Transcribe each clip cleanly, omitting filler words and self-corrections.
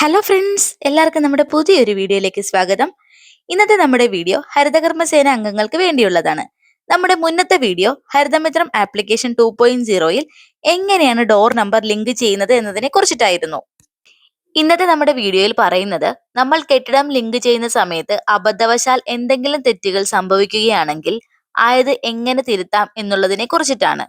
Hello friends, എല്ലാവർക്കും നമ്മുടെ പുതിയൊരു വീഡിയോയിലേക്ക് സ്വാഗതം. ഇന്നത്തെ നമ്മുടെ വീഡിയോ ഹരിതകർമ്മസേന അംഗങ്ങൾക്ക് വേണ്ടിയുള്ളതാണ്. നമ്മുടെ മുന്നത്തെ വീഡിയോ ഹരിതമിത്രം ആപ്ലിക്കേഷൻ 2.0യിൽ എങ്ങനെയാണ് ഡോർ നമ്പർ ലിങ്ക് ചെയ്യുന്നത് എന്നതിനെ കുറിച്ചിട്ടായിരുന്നു. ഇന്നത്തെ നമ്മുടെ വീഡിയോയിൽ പറയുന്നത് നമ്മൾ കെട്ടിടം ലിങ്ക് ചെയ്യുന്ന സമയത്ത് അബദ്ധവശാൽ എന്തെങ്കിലും തെറ്റുകൾ സംഭവിക്കുകയാണെങ്കിൽ ആയത് എങ്ങനെ തിരുത്താം എന്നുള്ളതിനെ കുറിച്ചിട്ടാണ്.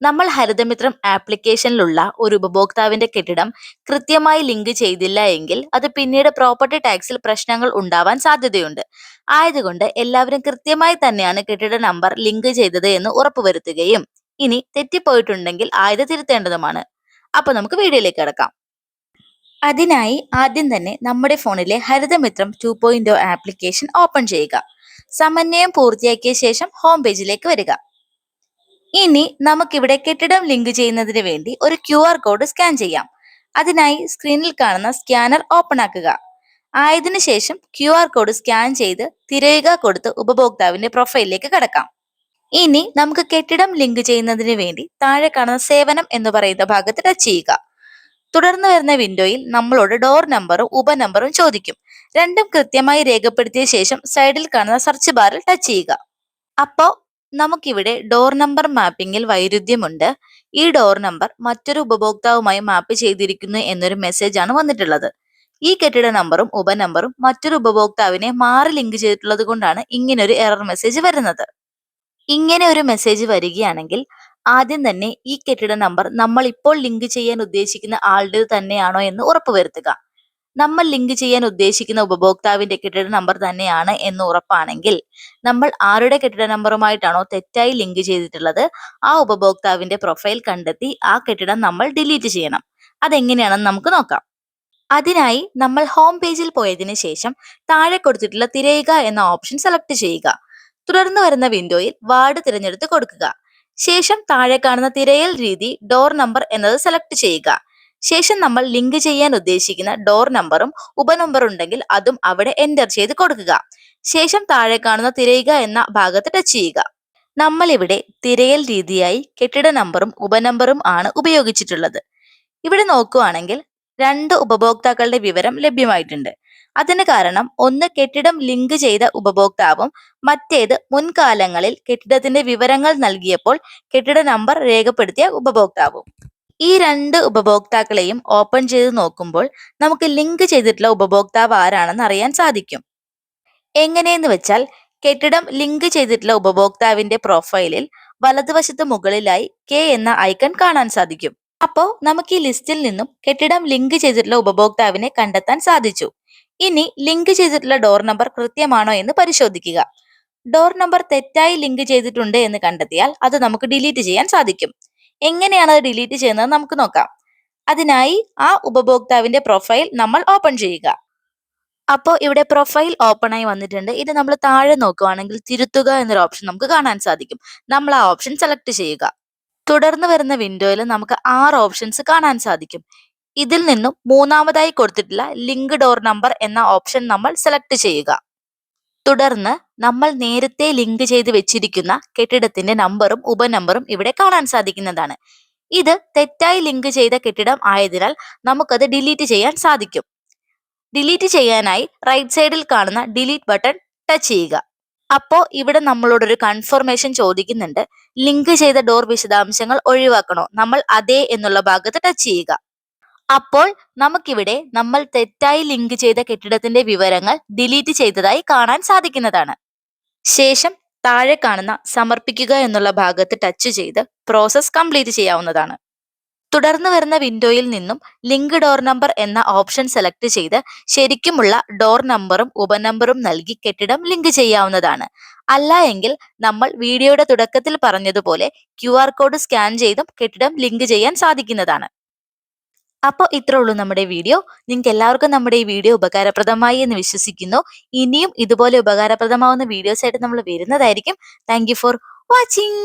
നമ്മൾ ഹരിതമിത്രം ആപ്ലിക്കേഷനിലുള്ള ഒരു ഉപഭോക്താവിന്റെ കെട്ടിടം കൃത്യമായി ലിങ്ക് ചെയ്തില്ല എങ്കിൽ അത് പിന്നീട് പ്രോപ്പർട്ടി ടാക്സിൽ പ്രശ്നങ്ങൾ ഉണ്ടാവാൻ സാധ്യതയുണ്ട്. ആയതുകൊണ്ട് എല്ലാവരും കൃത്യമായി തന്നെയാണ് കെട്ടിട നമ്പർ ലിങ്ക് ചെയ്തത് എന്ന് ഉറപ്പുവരുത്തുകയും ഇനി തെറ്റിപ്പോയിട്ടുണ്ടെങ്കിൽ ആയത് തിരുത്തേണ്ടതുമാണ്. അപ്പൊ നമുക്ക് വീഡിയോയിലേക്ക് കിടക്കാം. അതിനായി ആദ്യം തന്നെ നമ്മുടെ ഫോണിലെ ഹരിതമിത്രം 2.0 ആപ്ലിക്കേഷൻ ഓപ്പൺ ചെയ്യുക. സമന്വയം പൂർത്തിയാക്കിയ ശേഷം ഹോം പേജിലേക്ക് വരിക. ഇനി നമുക്കിവിടെ കെട്ടിടം ലിങ്ക് ചെയ്യുന്നതിന് വേണ്ടി ഒരു QR കോഡ് സ്കാൻ ചെയ്യാം. അതിനായി സ്ക്രീനിൽ കാണുന്ന സ്കാനർ ഓപ്പൺ ആക്കുക. ആയതിനു ശേഷം QR കോഡ് സ്കാൻ ചെയ്ത് തിരയുക കൊടുത്ത് ഉപഭോക്താവിന്റെ പ്രൊഫൈലിലേക്ക് കടക്കാം. ഇനി നമുക്ക് കെട്ടിടം ലിങ്ക് ചെയ്യുന്നതിന് വേണ്ടി താഴെ കാണുന്ന സേവനം എന്ന് പറയുന്ന ഭാഗത്ത് ടച്ച് ചെയ്യുക. തുടർന്ന് വരുന്ന വിൻഡോയിൽ നമ്മളോട് ഡോർ നമ്പറും ഉപനമ്പറും ചോദിക്കും. രണ്ടും കൃത്യമായി രേഖപ്പെടുത്തിയ ശേഷം സൈഡിൽ കാണുന്ന സെർച്ച് ബാറിൽ ടച്ച് ചെയ്യുക. അപ്പോ നമുക്കിവിടെ ഡോർ നമ്പർ മാപ്പിംഗിൽ വൈരുദ്ധ്യമുണ്ട്. ഈ ഡോർ നമ്പർ മറ്റൊരു ഉപഭോക്താവുമായി മാപ്പ് ചെയ്തിരിക്കുന്നു എന്നൊരു മെസ്സേജ് ആണ് വന്നിട്ടുള്ളത്. ഈ കെട്ടിട നമ്പറും ഉപനമ്പറും മറ്റൊരു ഉപഭോക്താവിനെ മാറി ലിങ്ക് ചെയ്തിട്ടുള്ളത് കൊണ്ടാണ് ഇങ്ങനൊരു എറർ മെസ്സേജ് വരുന്നത്. ഇങ്ങനെ ഒരു മെസ്സേജ് വരികയാണെങ്കിൽ ആദ്യം തന്നെ ഈ കെട്ടിട നമ്പർ നമ്മൾ ഇപ്പോൾ ലിങ്ക് ചെയ്യാൻ ഉദ്ദേശിക്കുന്ന ആളുടെ തന്നെയാണോ എന്ന് ഉറപ്പുവരുത്തുക. നമ്മൾ ലിങ്ക് ചെയ്യാൻ ഉദ്ദേശിക്കുന്ന ഉപഭോക്താവിന്റെ കെട്ടിട നമ്പർ തന്നെയാണ് എന്ന് ഉറപ്പാണെങ്കിൽ നമ്മൾ ആരുടെ കെട്ടിട നമ്പറുമായിട്ടാണോ തെറ്റായി ലിങ്ക് ചെയ്തിട്ടുള്ളത് ആ ഉപഭോക്താവിന്റെ പ്രൊഫൈൽ കണ്ടെത്തി ആ കെട്ടിടം നമ്മൾ ഡിലീറ്റ് ചെയ്യണം. അതെങ്ങനെയാണെന്ന് നമുക്ക് നോക്കാം. അതിനായി നമ്മൾ ഹോം പേജിൽ പോയതിനു ശേഷം താഴെ കൊടുത്തിട്ടുള്ള തിരയുക എന്ന ഓപ്ഷൻ സെലക്ട് ചെയ്യുക. തുടർന്ന് വരുന്ന വിൻഡോയിൽ വാർഡ് തിരഞ്ഞെടുത്ത് കൊടുക്കുക. ശേഷം താഴെ കാണുന്ന തിരയൽ രീതി ഡോർ നമ്പർ എന്നത് സെലക്ട് ചെയ്യുക. ശേഷം നമ്മൾ ലിങ്ക് ചെയ്യാൻ ഉദ്ദേശിക്കുന്ന ഡോർ നമ്പറും ഉപനമ്പർ ഉണ്ടെങ്കിൽ അതും അവിടെ എന്റർ ചെയ്ത് കൊടുക്കുക. ശേഷം താഴെ കാണുന്ന തിരയുക എന്ന ഭാഗത്ത് ടച്ച് ചെയ്യുക. നമ്മൾ ഇവിടെ തിരയൽ രീതിയായി കെട്ടിട നമ്പറും ഉപനമ്പറും ആണ് ഉപയോഗിച്ചിട്ടുള്ളത്. ഇവിടെ നോക്കുകയാണെങ്കിൽ രണ്ട് ഉപഭോക്താക്കളുടെ വിവരം ലഭ്യമായിട്ടുണ്ട്. അതിന് കാരണം ഒന്ന് കെട്ടിടം ലിങ്ക് ചെയ്ത ഉപഭോക്താവും മറ്റേത് മുൻകാലങ്ങളിൽ കെട്ടിടത്തിന്റെ വിവരങ്ങൾ നൽകിയപ്പോൾ കെട്ടിട നമ്പർ രേഖപ്പെടുത്തിയ ഉപഭോക്താവും. ഈ രണ്ട് ഉപഭോക്താക്കളെയും ഓപ്പൺ ചെയ്ത് നോക്കുമ്പോൾ നമുക്ക് ലിങ്ക് ചെയ്തിട്ടുള്ള ഉപഭോക്താവ് ആരാണെന്ന് അറിയാൻ സാധിക്കും. എങ്ങനെയെന്ന് വെച്ചാൽ കെട്ടിടം ലിങ്ക് ചെയ്തിട്ടുള്ള ഉപഭോക്താവിന്റെ പ്രൊഫൈലിൽ വലതുവശത്ത് മുകളിലായി കെ എന്ന ഐക്കൺ കാണാൻ സാധിക്കും. അപ്പോ നമുക്ക് ഈ ലിസ്റ്റിൽ നിന്നും കെട്ടിടം ലിങ്ക് ചെയ്തിട്ടുള്ള ഉപഭോക്താവിനെ കണ്ടെത്താൻ സാധിച്ചു. ഇനി ലിങ്ക് ചെയ്തിട്ടുള്ള ഡോർ നമ്പർ കൃത്യമാണോ എന്ന് പരിശോധിക്കുക. ഡോർ നമ്പർ തെറ്റായി ലിങ്ക് ചെയ്തിട്ടുണ്ട് എന്ന് കണ്ടെത്തിയാൽ അത് നമുക്ക് ഡിലീറ്റ് ചെയ്യാൻ സാധിക്കും. എങ്ങനെയാണ് അത് ഡിലീറ്റ് ചെയ്യുന്നത് നമുക്ക് നോക്കാം. അതിനായി ആ ഉപഭോക്താവിന്റെ പ്രൊഫൈൽ നമ്മൾ ഓപ്പൺ ചെയ്യുക. അപ്പോൾ ഇവിടെ പ്രൊഫൈൽ ഓപ്പൺ ആയി വന്നിട്ടുണ്ട്. ഇത് നമ്മൾ താഴെ നോക്കുകയാണെങ്കിൽ തിരുത്തുക എന്നൊരു ഓപ്ഷൻ നമുക്ക് കാണാൻ സാധിക്കും. നമ്മൾ ആ ഓപ്ഷൻ സെലക്ട് ചെയ്യുക. തുടർന്ന് വരുന്ന വിൻഡോയിൽ നമുക്ക് 6 ഓപ്ഷൻസ് കാണാൻ സാധിക്കും. ഇതിൽ നിന്നും മൂന്നാമതായി കൊടുത്തിട്ടുള്ള ലിങ്ക് ഡോർ നമ്പർ എന്ന ഓപ്ഷൻ നമ്മൾ സെലക്ട് ചെയ്യുക. തുടർന്ന് നമ്മൾ നേരത്തെ ലിങ്ക് ചെയ്ത് വെച്ചിരിക്കുന്ന കെട്ടിടത്തിന്റെ നമ്പറും ഉപനമ്പറും ഇവിടെ കാണാൻ സാധിക്കുന്നതാണ്. ഇത് തെറ്റായി ലിങ്ക് ചെയ്ത കെട്ടിടം ആയതിനാൽ നമുക്കത് ഡിലീറ്റ് ചെയ്യാൻ സാധിക്കും. ഡിലീറ്റ് ചെയ്യാനായി റൈറ്റ് സൈഡിൽ കാണുന്ന ഡിലീറ്റ് ബട്ടൺ ടച്ച് ചെയ്യുക. അപ്പോ ഇവിടെ നമ്മളോടൊരു കൺഫർമേഷൻ ചോദിക്കുന്നുണ്ട്. ലിങ്ക് ചെയ്ത ഡോർ വിശദാംശങ്ങൾ ഒഴിവാക്കണോ? നമ്മൾ അതെ എന്നുള്ള ഭാഗത്ത് ടച്ച് ചെയ്യുക. അപ്പോൾ നമുക്കിവിടെ നമ്മൾ തെറ്റായി ലിങ്ക് ചെയ്ത കെട്ടിടത്തിന്റെ വിവരങ്ങൾ ഡിലീറ്റ് ചെയ്തതായി കാണാൻ സാധിക്കുന്നതാണ്. ശേഷം താഴെ കാണുന്ന സമർപ്പിക്കുക എന്നുള്ള ഭാഗത്ത് ടച്ച് ചെയ്ത് പ്രോസസ് കംപ്ലീറ്റ് ചെയ്യാവുന്നതാണ്. തുടർന്ന് വരുന്ന വിൻഡോയിൽ നിന്നും ലിങ്ക് ഡോർ നമ്പർ എന്ന ഓപ്ഷൻ സെലക്ട് ചെയ്ത് ശരിക്കുമുള്ള ഡോർ നമ്പറും ഉപനമ്പറും നൽകി കെട്ടിടം ലിങ്ക് ചെയ്യാവുന്നതാണ്. അല്ല എങ്കിൽ നമ്മൾ വീഡിയോയുടെ തുടക്കത്തിൽ പറഞ്ഞതുപോലെ QR കോഡ് സ്കാൻ ചെയ്തും കെട്ടിടം ലിങ്ക് ചെയ്യാൻ സാധിക്കുന്നതാണ്. അപ്പോൾ ഇത്രേ ഉള്ളൂ നമ്മുടെ വീഡിയോ. നിങ്ങൾക്ക് എല്ലാവർക്കും നമ്മുടെ ഈ വീഡിയോ ഉപകാരപ്രദമായി എന്ന് വിശ്വസിക്കുന്നു. ഇനിയും ഇതുപോലെ ഉപകാരപ്രദമാവുന്ന വീഡിയോസ് ആയിട്ട് നമ്മൾ വരുന്നതായിരിക്കും. Thank you for watching.